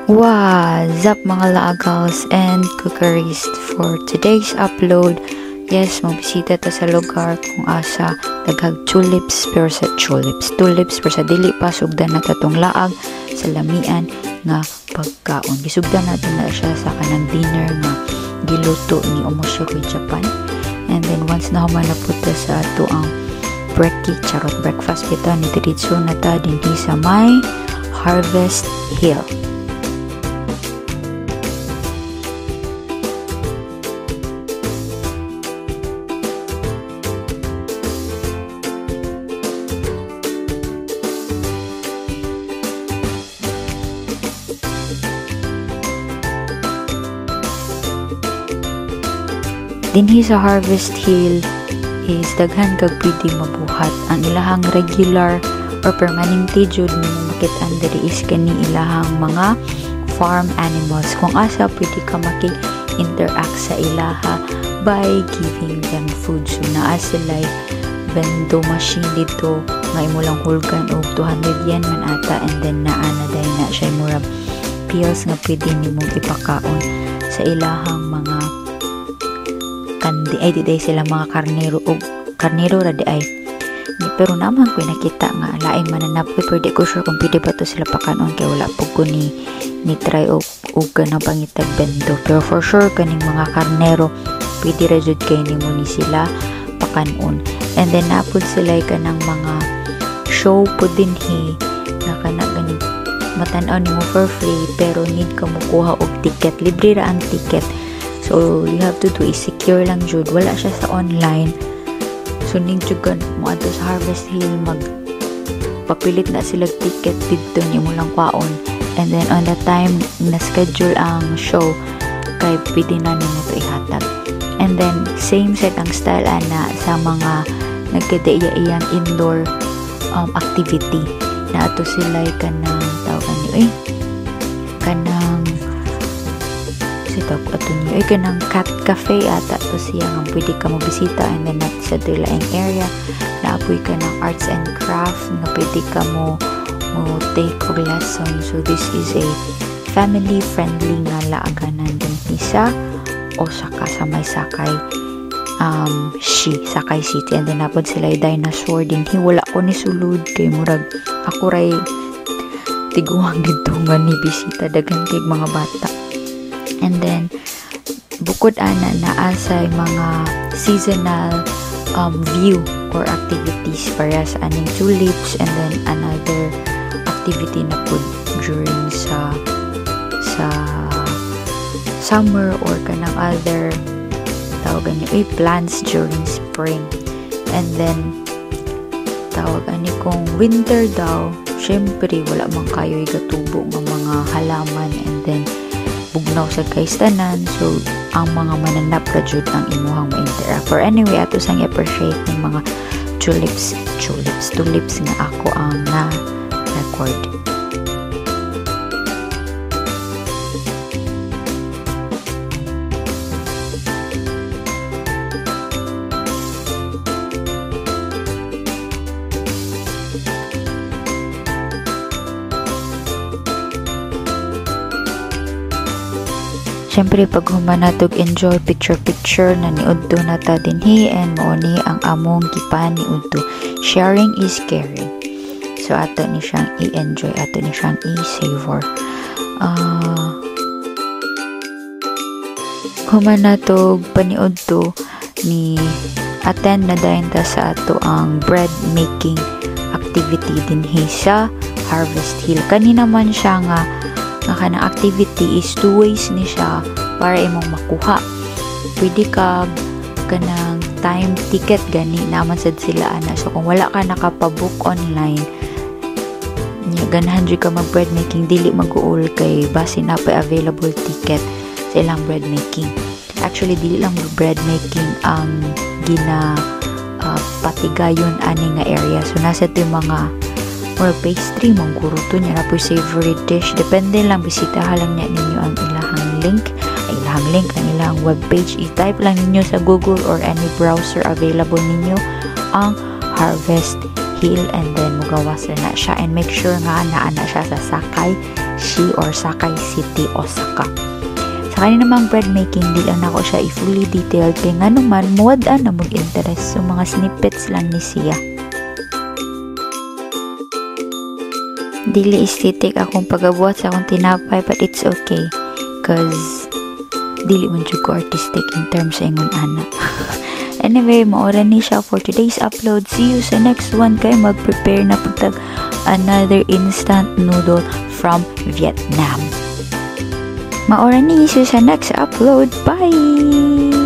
What's up mga laagals and cookeries? For today's upload, yes, magbisita ta sa lugar kung asa daghag tulips pero sa dili pa sugdan na tatong laag sa lamian nga pagkaon. Gisugdan natin na siya sa kanang dinner nga giluto ni Omoshiro Japan. And then once na human na puta sa ato ang breakfast kita ni diretso na ta dinhi sa may Harvest Hill. Dinhi sa Harvest Hill is daghan kag pwede mabuhat. Ang ilahang regular or permanente jud ni makit-an diri is kani ilahang mga farm animals. Kung asa pwede ka maki-interact sa ilaha by giving them food. So naa sila bendo machine dito nga imo lang hulgan og 200 yen man ata, and then naa na dahil na siya murag pills nga pwede nimong ipakaon sa ilahang mga kandi ay di sila mga karnero ra di ay. Pero naman ko nakita nga laing mananap ko, pero di ko sure kung pwede ba to sila pakanon kay wala po ko ni try og ganang pangitag bendo. Pero for sure kaning mga karnero pwede ra jud kay nimo ni sila pakanon. And then napud sila kanang mga show po dinhi na kana ganing matan-aw nimo for free, pero need ka mo kuha og ticket. Libre ra ang ticket. So, you have to do is secure lang jud. Wala siya sa online. So, ningjugan mo ato sa Harvest Hill, papilit na sila ticket dito ni mo lang kwaon. And then, on the time na schedule ang show, kay pwede na nimo to ihatag. And then, same set ang style ana sa mga nagkadaiya-iyang indoor activity. Na ato sila kanang tawagan niyo kanang kanang cat cafe ata to siya nga pwede ka mo bisita, and then sa dilaing area naapoy ka ng arts and craft nga pwede ka mo take og lesson. So this is a family friendly nga laaganan din sa Osaka sa may Sakay City. And then napod sila dinosaur din. Wala ko ni sulod kay murag ako ray tiguang dito nga ni bisita daghan kay mga bata. And then bukod ana naa sa mga seasonal view or activities para sa aning tulips, and then another activity na po during sa summer or kanang other tawagan niyo plants during spring. And then tawagan ni kung winter daw, syempre wala man kayo igatubo ng mga halaman, and then bugnaw sa kaistanan. So ang mga mananap ra jud ang imuhang ma-interact. For anyway, ato sang appreciate ng mga tulips nga ako ang na-record. Siyempre, pag humanatog enjoy picture na niudto na ta dinhi, and mauni ang among gipan niudto. Sharing is caring. So, ato ni siyang i-enjoy, ato ni siyang i-savor. Humanatog paniudto ni attend na dayon ta sa ato ang bread making activity dinhi sa Harvest Hill. Kanina man siya nga kanang activity is 2 ways ni siya para imong makuha. Pwede ka kanang time ticket gani naman sad sila ana. So kung wala ka nakapabook online, ganahan jud ka mag bread making, dili mag-uol kay base na pa available ticket sa ilang bread making. Actually dili lang bread making ang patigayon ani nga area. So nasa to mga or pastry, mangguro to niya na po savory dish. Depende lang, bisitahan lang niya ninyo ang ilahang link, ang ilahang webpage. I-type lang ninyo sa Google or any browser available ninyo ang Harvest Hill, and then mugawas na siya, and make sure nga naa na siya sa Sakay Shi or Sakai City, Osaka. Sa kanya namang bread making, di lang ako siya i-fully detailed kay nga naman muwadaan na mag-interest so mga snippets lang ni siya. Dili aesthetic akong pagabuhat sa akong tinapay but it's okay cause dili man jud ko artistic in terms sa ingon ana. Anyway, maora ni siya for today's upload. See you sa next one kay mag-prepare na pagtag another instant noodle from Vietnam. Maora ni sa next upload. Bye!